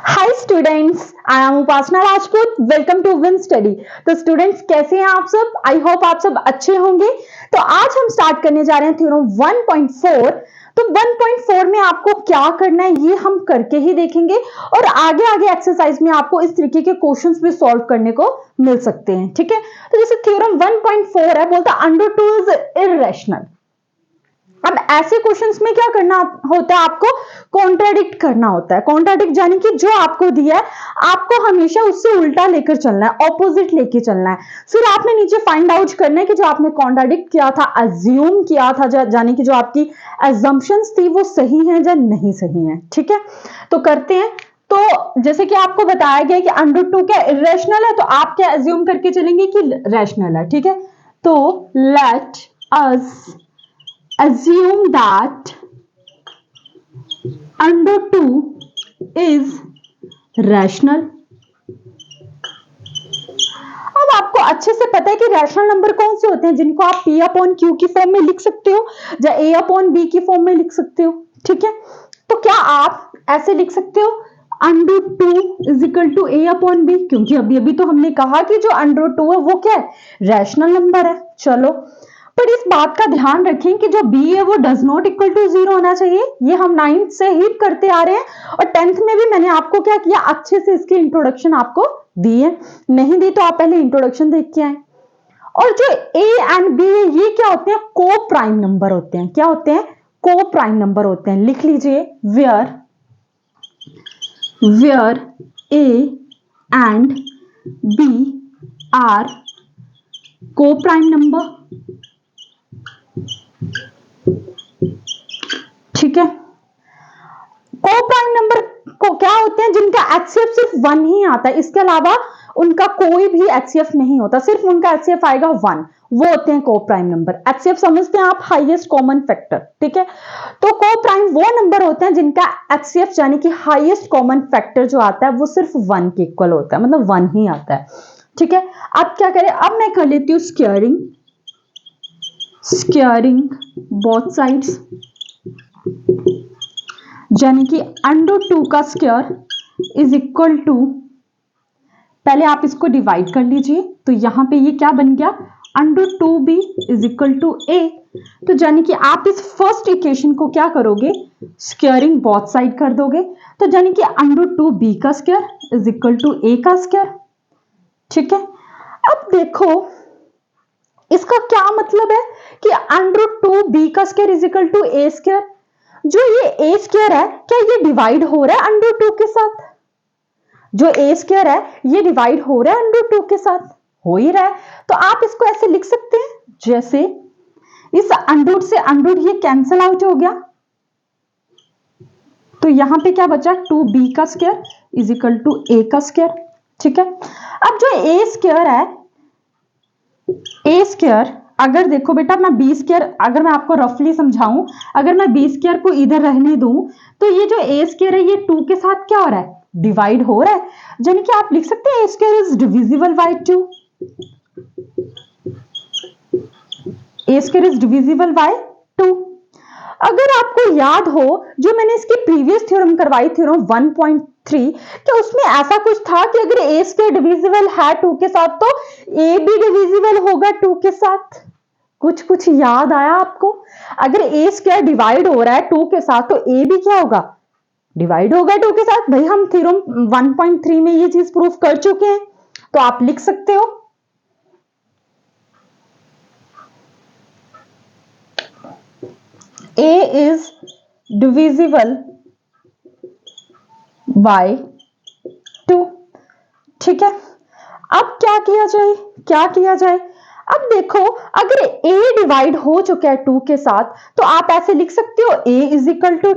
Hi students, I am Upasana Rajput. Welcome to Win Study. तो students कैसे हैं आप सब? आई होप आप सब अच्छे होंगे। तो आज हम स्टार्ट करने जा रहे हैं थ्योरम 1.4। तो 1.4 में आपको क्या करना है ये हम करके ही देखेंगे और आगे आगे एक्सरसाइज में आपको इस तरीके के क्वेश्चंस भी सॉल्व करने को मिल सकते हैं। ठीक है, तो जैसे थ्योरम 1.4 है, बोलता √2 इज इररेशनल। अब ऐसे क्वेश्चंस में क्या करना होता है, आपको कॉन्ट्राडिक्ट करना होता है। कॉन्ट्राडिक्ट यानी कि जो आपको दिया है आपको हमेशा उससे उल्टा लेकर चलना है, ऑपोजिट लेके चलना है। फिर आपने नीचे फाइंड आउट करना है कि जो आपने कॉन्ट्राडिक्ट किया था, अज्यूम किया था, यानी कि जो आपकी एजम्पशंस थी वो सही है या नहीं सही है। ठीक है, तो करते हैं। तो जैसे कि आपको बताया गया कि √2 क्या इरेशनल है, तो आप क्या एज्यूम करके चलेंगे कि रैशनल है। ठीक है, तो let us assume that √2 is rational। अब आपको अच्छे से पता है कि रैशनल नंबर कौन से होते हैं जिनको आप P/Q की फॉर्म में लिख सकते हो या A/B की फॉर्म में लिख सकते हो। ठीक है, तो क्या आप ऐसे लिख सकते हो √2 इज इक्वल टू A/B, क्योंकि अभी अभी तो हमने कहा कि जो √2 है वो क्या है, रैशनल नंबर है। चलो, पर इस बात का ध्यान रखें कि जो b है वो डज नॉट इक्वल टू 0 होना चाहिए। ये हम 9th से ही करते आ रहे हैं और 10th में भी मैंने आपको क्या किया, अच्छे से इसकी इंट्रोडक्शन आपको दी है। नहीं दी तो आप पहले इंट्रोडक्शन देख के आए। और जो a एंड b है ये क्या होते हैं, को प्राइम नंबर होते हैं। क्या होते हैं, को प्राइम नंबर होते हैं। लिख लीजिए where a and b are coprime number. ठीक है, को प्राइम नंबर को क्या होते हैं, जिनका HCF सिर्फ 1 ही आता है, इसके अलावा उनका कोई भी HCF नहीं होता, सिर्फ उनका HCF आएगा 1, वो होते हैं को प्राइम नंबर। HCF समझते हैं आप, हाईएस्ट कॉमन फैक्टर। ठीक है, तो को प्राइम वो नंबर होते हैं जिनका HCF यानी कि हाईएस्ट कॉमन फैक्टर जो आता है वो सिर्फ 1 के इक्वल होता है, मतलब 1 ही आता है। ठीक है, अब क्या करें, अब मैं कर लेती हूँ स्क्वायरिंग बोथ साइड्स, यानी कि √2 का स्क्वायर इज इक्वल टू, पहले आप इसको डिवाइड कर लीजिए। तो यहां पे ये क्या बन गया, √2b is equal to a। तो यानी कि आप इस फर्स्ट इक्वेशन को क्या करोगे, स्क्वायरिंग बोथ साइड कर दोगे। तो यानी कि √2b का square is equal to a का स्क्वायर। ठीक है, अब देखो इसका क्या मतलब है कि √2b का square is equal to a square. जो ये a स्क्वायर है क्या ये डिवाइड हो रहा है √2 के साथ? जो a स्क्वायर है ये डिवाइड हो रहा है √2 के साथ, हो ही रहा है। तो आप इसको ऐसे लिख सकते हैं, जैसे इस √ से √ ये कैंसल आउट हो गया, तो यहां पे क्या बचा, 2b का square is equal to a का स्क्वायर। ठीक है, अब जो a स्क्वायर है, a स्क्वायर अगर देखो बेटा, मैं b स्क्वायर अगर मैं आपको रफली समझाऊं, अगर मैं b स्क्वायर को इधर रहने दूं तो ये जो a स्क्वायर है ये 2 के साथ क्या हो रहा है, डिवाइड हो रहा है। यानी कि आप लिख सकते हैं a square is divisible by 2, a square is divisible by 2। अगर आपको याद हो जो मैंने इसकी प्रीवियस थ्योरम करवाई, थ्योरम 1.3, क्या उसमें ऐसा कुछ था कि अगर a स्क्वायर डिविजिबल है 2 के साथ तो a भी डिविजिबल होगा 2 के साथ? कुछ याद आया आपको? अगर a स्क्वायर डिवाइड हो रहा है 2 के साथ तो a भी क्या होगा, डिवाइड होगा 2 के साथ। भाई हम थ्योरम 1.3 में ये चीज प्रूफ कर चुके हैं, तो आप लिख सकते हो a is divisible by 2। ठीक है, अब क्या किया जाए, अब देखो अगर a डिवाइड हो चुका है 2 के साथ तो आप ऐसे लिख सकते हो a is equal to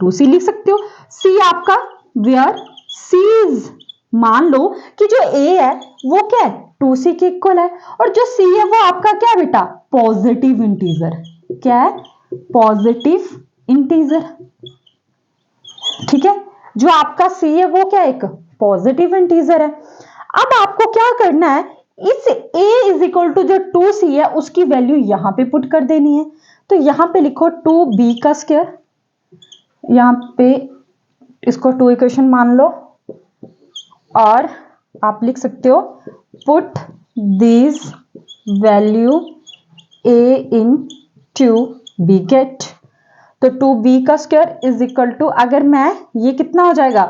2c लिख सकते हो। c आपका वेयर c इज, मान लो कि जो a है वो क्या है, 2c के इक्वल है, और जो c है वो आपका क्या है बेटा, पॉजिटिव इंटीजर। क्या है, पॉजिटिव इंटीजर। ठीक है, जो आपका c है वो क्या है, एक पॉजिटिव इंटीजर है। अब आपको क्या करना है, इस a इज इक्वल टू जो 2c है उसकी वैल्यू यहां पे पुट कर देनी है। तो यहां पे लिखो 2b का स्क्वायर यहाँ पे इसको 2 इक्वेशन मान लो और आप लिख सकते हो put this value a in two B get. तो 2b का स्क्वायर इज इक्वल टू, अगर मैं ये कितना हो जाएगा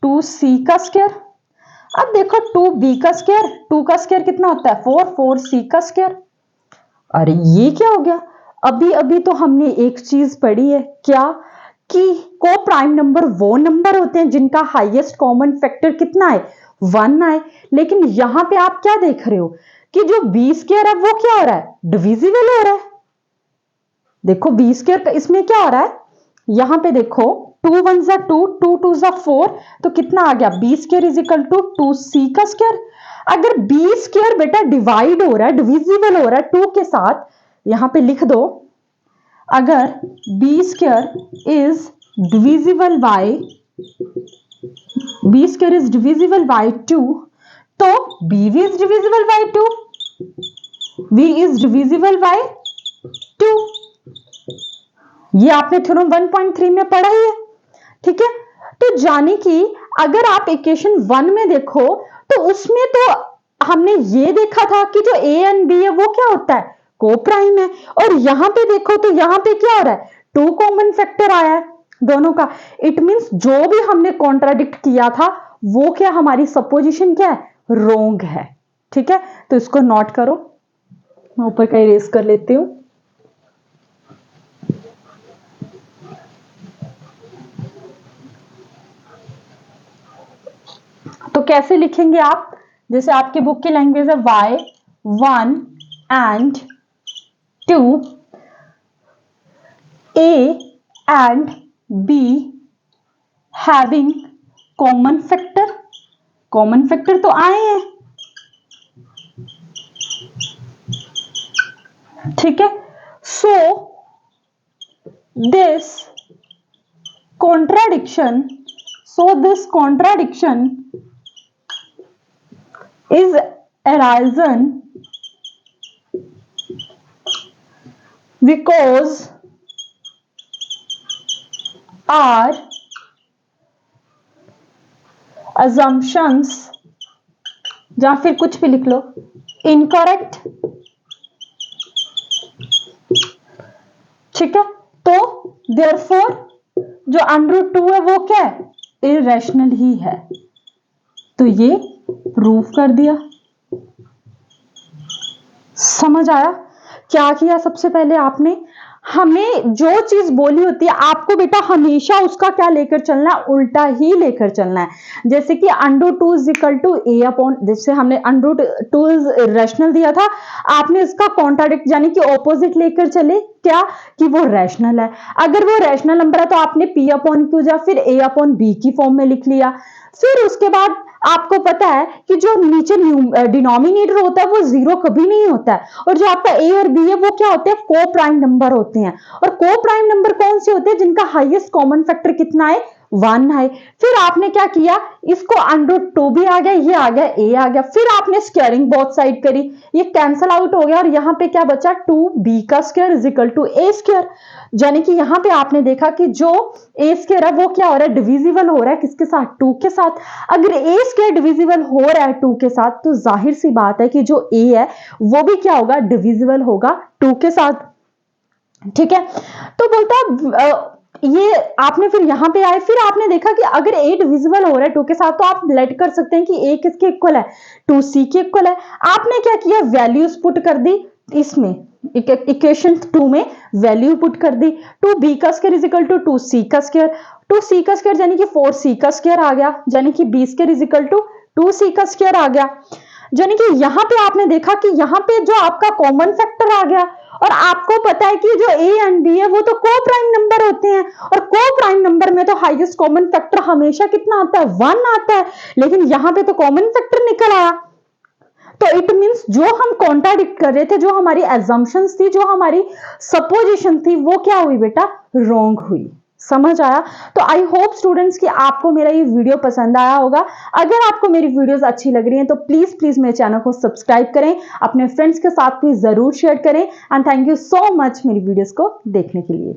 2c का स्क्वायर। अब देखो 2b का स्क्वायर, 2 का स्क्वायर कितना होता है 4, 4c का स्क्वायर। अरे ये क्या हो गया, अभी अभी तो हमने एक चीज पढ़ी है क्या, कि को प्राइम नंबर वो नंबर होते हैं जिनका हाईएस्ट कॉमन फैक्टर कितना है 1 आए। लेकिन यहां पे आप क्या देख रहे हो कि जो बी स्क्वायर है वो क्या हो रहा है, डिविजिबल हो रहा है। देखो बी स्क्वायर का इसमें क्या हो रहा है, यहां पे देखो 2 1 जा 2, 2 2 जा 4, तो कितना आ गया B square is equal to 2c का स्क्वायर। अगर बी स्क्वायर बेटा डिवाइड हो रहा है, डिविजिबल हो रहा है 2 के साथ, यहां पे लिख दो अगर B square is divisible by, B square is divisible by 2, तो बी भी is divisible by 2, v is divisible by 2। ये आपने थ्योरम 1.3 में पढ़ा ही है, ठीक है। तो जाने कि अगर आप इक्वेशन 1 में देखो तो उसमें तो हमने ये देखा था कि जो a एंड b है वो क्या होता है को प्राइम है, और यहां पे देखो तो यहां पे क्या हो रहा है 2 कॉमन फैक्टर आया है दोनों का। इट मींस जो भी हमने कॉन्ट्राडिक्ट किया था वो क्या, हमारी सपोजिशन क्या है, रोंग है, ठीक है। तो इसको नोट करो, मैं ऊपर का इरेज कर लेती हूं। तो कैसे लिखेंगे आप, जैसे आपके बुक की लैंग्वेज है y1 and 2, a and b having common factor, common factor तो आए हैं, ठीक है। So this contradiction, this contradiction is arisen because our assumptions, या फिर कुछ भी लिख लो, incorrect, ठीक है। तो therefore जो √2 है वो क्या है, इरेशनल ही है। तो ये प्रूफ कर दिया। समझ आया क्या किया, सबसे पहले आपने हमें जो चीज बोली होती है आपको बेटा हमेशा उसका क्या लेकर चलना है, उल्टा ही लेकर चलना है। जैसे कि √2 is equal to a upon, जैसे हमने √2 इज रैशनल दिया था, आपने इसका कॉन्ट्राडिक्ट यानी कि ऑपोजिट लेकर चले क्या, कि वो रैशनल है। अगर वो रैशनल नंबर है तो आपने p अपॉन क्यू या फिर a अपॉन b की फॉर्म में लिख लिया। फिर उसके बाद आपको पता है कि जो नीचे डिनोमिनेटर होता है वो 0 कभी नहीं होता है, और जो आपका a और b है वो क्या होते हैं, को प्राइम नंबर होते हैं। और को प्राइम नंबर कौन से होते हैं, जिनका हाईएस्ट कॉमन फैक्टर कितना है 1 है। फिर आपने क्या किया, इसको √2 भी आ गया, ये आ गया a आ गया, फिर आपने स्क्वायरिंग बोथ साइड करी, ये कैंसल आउट हो गया और यहाँ पे क्या बचा 2b का square is equal to a square. यानी कि यहाँ पे आपने देखा कि जो a स्क्वायर है वो क्या हो रहा है, डिविजिबल हो रहा है किसके साथ, 2 के साथ। अगर a स्क्वायर डिविजिबल हो रहा है 2 के साथ तो जाहिर सी बात है कि जो a है वो भी क्या होगा, डिविजिबल होगा 2 के साथ, ठीक है। तो बोलता ये आपने फिर यहां पे आए, फिर आपने देखा कि अगर a डिविजिबल हो रहा है 2 के साथ तो आप लेट कर सकते हैं कि a किसके इक्वल है, 2c के इक्वल है। आपने क्या किया, वैल्यूज पुट कर दी इसमें, इक्वेशन 2 में वैल्यू पुट कर दी, 2b का square is equal to 2c का स्क्वायर, 2c का स्क्वायर यानी कि 4c का स्क्वायर आ गया, यानी कि b square is equal to 2c का स्क्वायर आ गया। यानी कि यहां पे आपने देखा कि यहां पे जो आपका कॉमन फैक्टर आ गया, और आपको पता है कि जो a एंड b है वो तो को प्राइम नंबर होते हैं, और को प्राइम नंबर में तो हाईएस्ट कॉमन फैक्टर हमेशा कितना आता है, 1 आता है। लेकिन यहां पे तो कॉमन फैक्टर निकल आया, तो इट मींस जो हम कॉन्ट्राडिक्ट कर रहे थे, जो हमारी एजम्पशंस थी, जो हमारी सपोजिशन थी, वो क्या हुई बेटा, रॉन्ग हुई। समझ आया। तो आई होप स्टूडेंट्स कि आपको मेरा ये वीडियो पसंद आया होगा। अगर आपको मेरी वीडियोस अच्छी लग रही हैं तो प्लीज प्लीज मेरे चैनल को सब्सक्राइब करें, अपने फ्रेंड्स के साथ भी जरूर शेयर करें, and thank you so much मेरी वीडियोस को देखने के लिए।